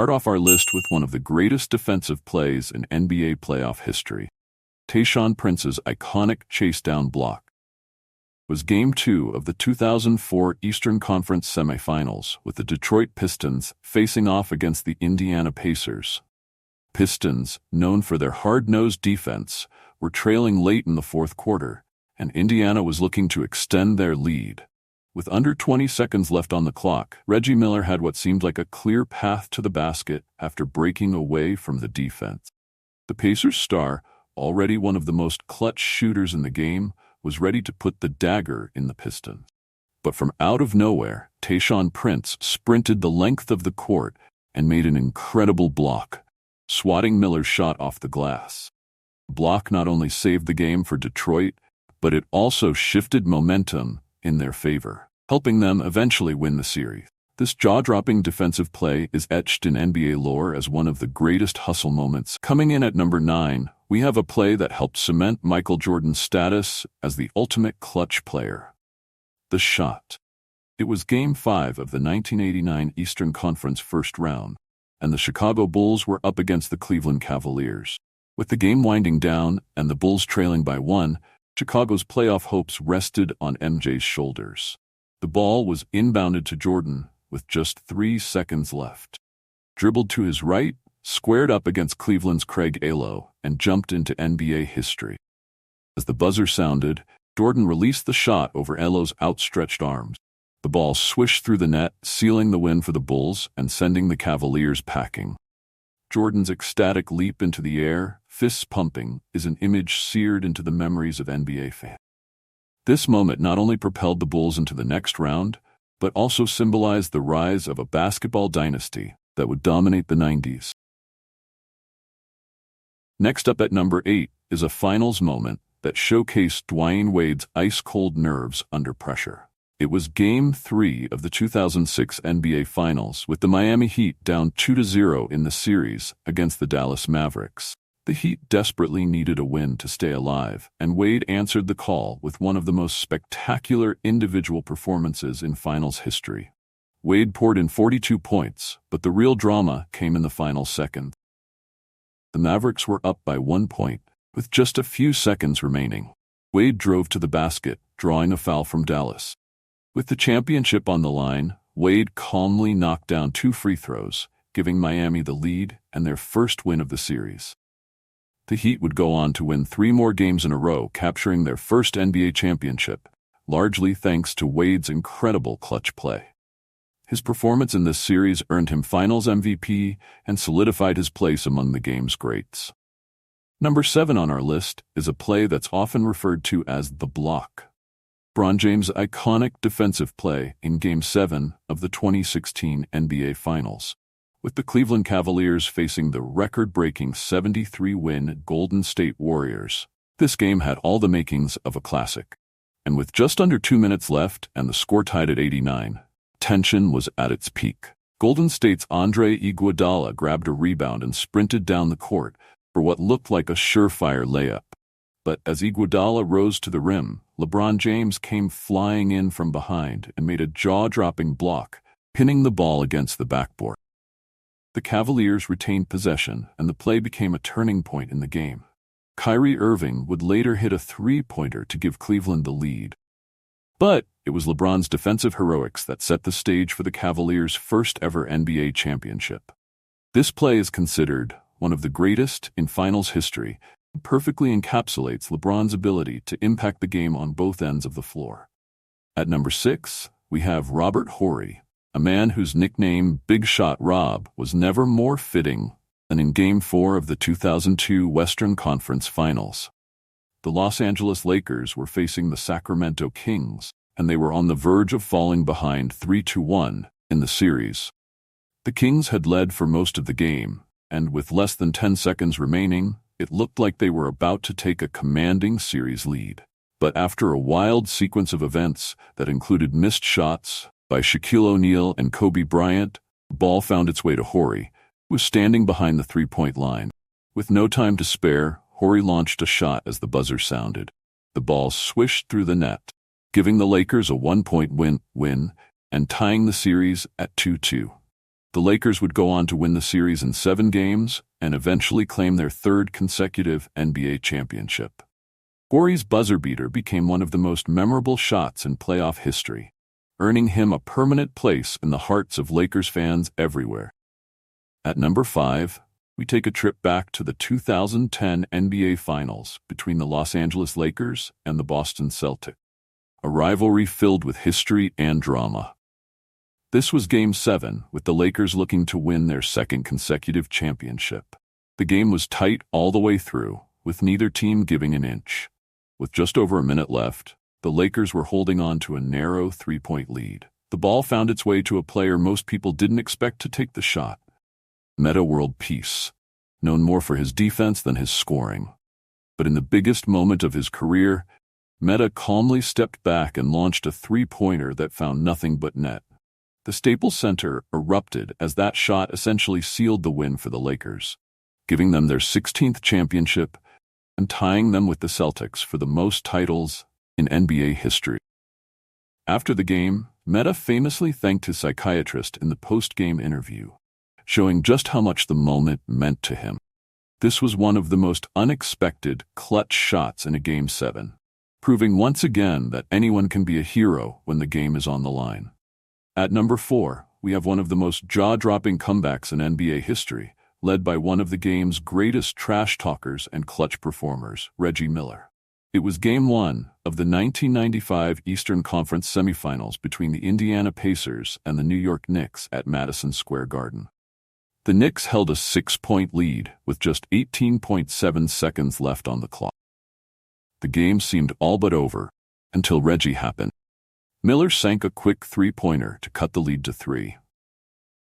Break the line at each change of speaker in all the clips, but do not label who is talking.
start off our list with one of the greatest defensive plays in NBA playoff history. Tayshaun Prince's iconic chase-down block was Game 2 of the 2004 Eastern Conference semifinals, with the Detroit Pistons facing off against the Indiana Pacers. Pistons, known for their hard-nosed defense, were trailing late in the fourth quarter, and Indiana was looking to extend their lead. With under 20 seconds left on the clock, Reggie Miller had what seemed like a clear path to the basket after breaking away from the defense. The Pacers' star, already one of the most clutch shooters in the game, was ready to put the dagger in the Pistons. But from out of nowhere, Tayshaun Prince sprinted the length of the court and made an incredible block, swatting Miller's shot off the glass. The block not only saved the game for Detroit, but it also shifted momentum in their favor, helping them eventually win the series. This jaw-dropping defensive play is etched in NBA lore as one of the greatest hustle moments. Coming in at number 9, we have a play that helped cement Michael Jordan's status as the ultimate clutch player. The shot. It was Game 5 of the 1989 Eastern Conference first round, and the Chicago Bulls were up against the Cleveland Cavaliers. With the game winding down and the Bulls trailing by 1, Chicago's playoff hopes rested on MJ's shoulders. The ball was inbounded to Jordan with just 3 seconds left. Dribbled to his right, squared up against Cleveland's Craig Alo, and jumped into NBA history. As the buzzer sounded, Jordan released the shot over Alo's outstretched arms. The ball swished through the net, sealing the win for the Bulls and sending the Cavaliers packing. Jordan's ecstatic leap into the air, fists pumping, is an image seared into the memories of NBA fans. This moment not only propelled the Bulls into the next round, but also symbolized the rise of a basketball dynasty that would dominate the 90s. Next up at number 8 is a finals moment that showcased Dwyane Wade's ice-cold nerves under pressure. It was Game 3 of the 2006 NBA Finals, with the Miami Heat down 2-0 in the series against the Dallas Mavericks. The Heat desperately needed a win to stay alive, and Wade answered the call with one of the most spectacular individual performances in finals history. Wade poured in 42 points, but the real drama came in the final seconds. The Mavericks were up by 1 point, with just a few seconds remaining. Wade drove to the basket, drawing a foul from Dallas. With the championship on the line, Wade calmly knocked down 2 free throws, giving Miami the lead and their first win of the series. The Heat would go on to win 3 more games in a row, capturing their first NBA championship, largely thanks to Wade's incredible clutch play. His performance in this series earned him Finals MVP and solidified his place among the game's greats. Number 7 on our list is a play that's often referred to as the block. LeBron James' iconic defensive play in Game 7 of the 2016 NBA Finals, with the Cleveland Cavaliers facing the record-breaking 73-win Golden State Warriors. This game had all the makings of a classic. And with just under 2 minutes left and the score tied at 89, tension was at its peak. Golden State's Andre Iguodala grabbed a rebound and sprinted down the court for what looked like a surefire layup. But as Iguodala rose to the rim, LeBron James came flying in from behind and made a jaw-dropping block, pinning the ball against the backboard. The Cavaliers retained possession, and the play became a turning point in the game. Kyrie Irving would later hit a 3-pointer to give Cleveland the lead. But it was LeBron's defensive heroics that set the stage for the Cavaliers' first-ever NBA championship. This play is considered one of the greatest in finals history and perfectly encapsulates LeBron's ability to impact the game on both ends of the floor. At number 6, we have Robert Horry, a man whose nickname Big Shot Rob was never more fitting than in Game 4 of the 2002 Western Conference Finals. The Los Angeles Lakers were facing the Sacramento Kings, and they were on the verge of falling behind 3-1 in the series. The Kings had led for most of the game, and with less than 10 seconds remaining, it looked like they were about to take a commanding series lead. But after a wild sequence of events that included missed shots by Shaquille O'Neal and Kobe Bryant, the ball found its way to Horry, who was standing behind the 3-point line. With no time to spare, Horry launched a shot as the buzzer sounded. The ball swished through the net, giving the Lakers a 1-point win and tying the series at 2-2. The Lakers would go on to win the series in 7 games and eventually claim their 3rd consecutive NBA championship. Quarry's buzzer beater became one of the most memorable shots in playoff history, earning him a permanent place in the hearts of Lakers fans everywhere. At number 5, we take a trip back to the 2010 NBA Finals between the Los Angeles Lakers and the Boston Celtics, a rivalry filled with history and drama. This was Game 7, with the Lakers looking to win their 2nd consecutive championship. The game was tight all the way through, with neither team giving an inch. With just over a minute left, the Lakers were holding on to a narrow 3-point lead. The ball found its way to a player most people didn't expect to take the shot. Metta World Peace, known more for his defense than his scoring. But in the biggest moment of his career, Metta calmly stepped back and launched a 3-pointer that found nothing but net. The Staples Center erupted as that shot essentially sealed the win for the Lakers, giving them their 16th championship and tying them with the Celtics for the most titles in NBA history. After the game, Metta famously thanked his psychiatrist in the post-game interview, showing just how much the moment meant to him. This was one of the most unexpected, clutch shots in a Game 7, proving once again that anyone can be a hero when the game is on the line. At number 4, we have one of the most jaw-dropping comebacks in NBA history, led by one of the game's greatest trash talkers and clutch performers, Reggie Miller. It was Game 1 of the 1995 Eastern Conference semifinals between the Indiana Pacers and the New York Knicks at Madison Square Garden. The Knicks held a 6-point lead with just 18.7 seconds left on the clock. The game seemed all but over until Reggie happened. Miller sank a quick 3-pointer to cut the lead to 3.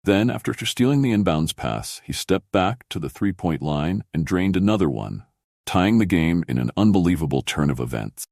Then, after stealing the inbounds pass, he stepped back to the 3-point line and drained another one, tying the game in an unbelievable turn of events.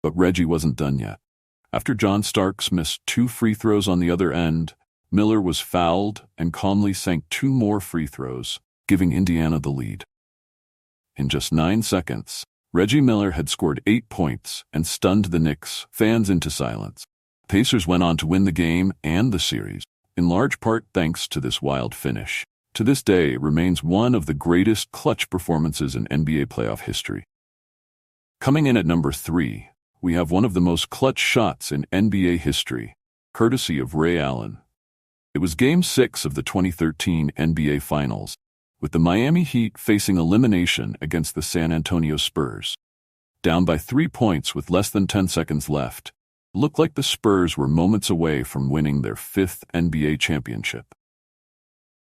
But Reggie wasn't done yet. After John Starks missed 2 free throws on the other end, Miller was fouled and calmly sank 2 more free throws, giving Indiana the lead. In just 9 seconds, Reggie Miller had scored 8 points and stunned the Knicks fans into silence. Pacers went on to win the game and the series, in large part thanks to this wild finish. To this day, it remains one of the greatest clutch performances in NBA playoff history. Coming in at number 3, we have one of the most clutch shots in NBA history, courtesy of Ray Allen. It was Game 6 of the 2013 NBA Finals, with the Miami Heat facing elimination against the San Antonio Spurs. Down by 3 points with less than 10 seconds left, it looked like the Spurs were moments away from winning their 5th NBA championship.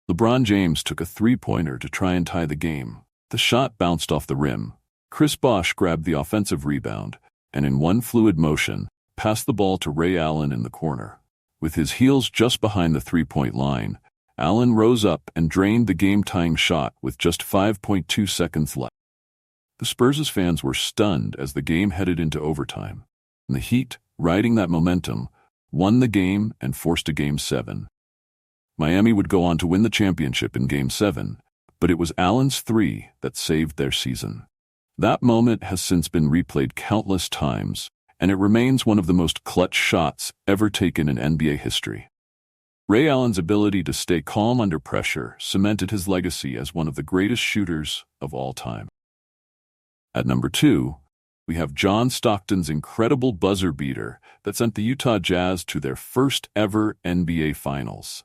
LeBron James took a 3-pointer to try and tie the game. The shot bounced off the rim. Chris Bosh grabbed the offensive rebound, and in one fluid motion, passed the ball to Ray Allen in the corner. With his heels just behind the 3-point line, Allen rose up and drained the game-tying shot with just 5.2 seconds left. The Spurs' fans were stunned as the game headed into overtime, and the Heat, riding that momentum, won the game and forced a Game 7. Miami would go on to win the championship in Game 7, but it was Allen's 3 that saved their season. That moment has since been replayed countless times, and it remains one of the most clutch shots ever taken in NBA history. Ray Allen's ability to stay calm under pressure cemented his legacy as one of the greatest shooters of all time. At number 2, we have John Stockton's incredible buzzer beater that sent the Utah Jazz to their first ever NBA Finals.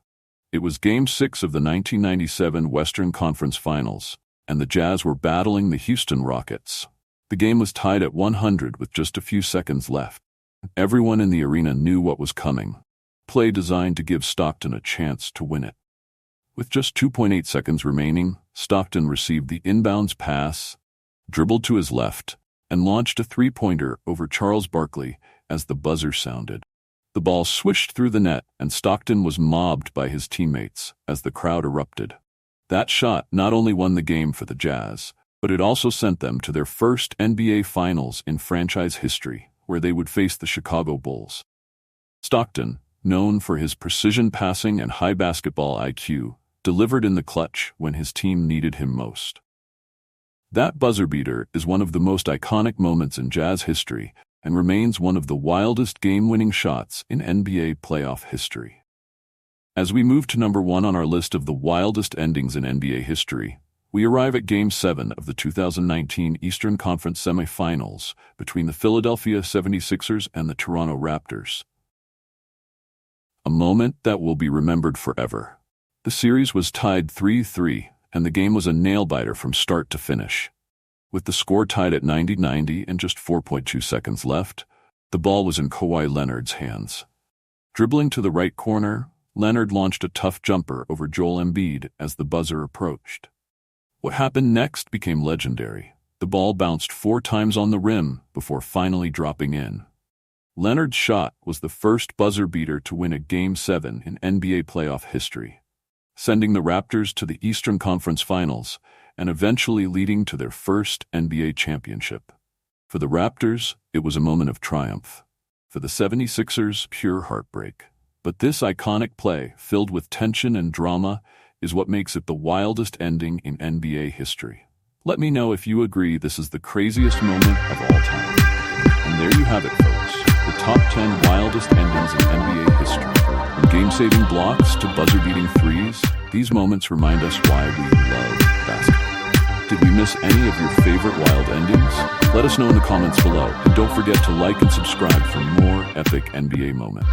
It was Game 6 of the 1997 Western Conference Finals, and the Jazz were battling the Houston Rockets. The game was tied at 100 with just a few seconds left. Everyone in the arena knew what was coming. Play designed to give Stockton a chance to win it. With just 2.8 seconds remaining, Stockton received the inbounds pass, dribbled to his left, and launched a 3-pointer over Charles Barkley as the buzzer sounded. The ball swished through the net, and Stockton was mobbed by his teammates as the crowd erupted. That shot not only won the game for the Jazz, but it also sent them to their first NBA Finals in franchise history, where they would face the Chicago Bulls. Stockton, known for his precision passing and high basketball IQ, delivered in the clutch when his team needed him most. That buzzer beater is one of the most iconic moments in Jazz history and remains one of the wildest game-winning shots in NBA playoff history. As we move to number 1 on our list of the wildest endings in NBA history, we arrive at Game 7 of the 2019 Eastern Conference semifinals between the Philadelphia 76ers and the Toronto Raptors. A moment that will be remembered forever. The series was tied 3-3, and the game was a nail-biter from start to finish. With the score tied at 90-90 and just 4.2 seconds left, the ball was in Kawhi Leonard's hands. Dribbling to the right corner, Leonard launched a tough jumper over Joel Embiid as the buzzer approached. What happened next became legendary. The ball bounced 4 times on the rim before finally dropping in. Leonard's shot was the first buzzer beater to win a Game 7 in NBA playoff history, sending the Raptors to the Eastern Conference Finals and eventually leading to their first NBA championship. For the Raptors, it was a moment of triumph. For the 76ers, pure heartbreak. But this iconic play, filled with tension and drama, is what makes it the wildest ending in NBA history. Let me know if you agree this is the craziest moment of all time. And there you have it, folks. The top 10 wildest endings in NBA history. From game-saving blocks to buzzer-beating threes, these moments remind us why we love basketball. Did we miss any of your favorite wild endings? Let us know in the comments below, and don't forget to like and subscribe for more epic NBA moments.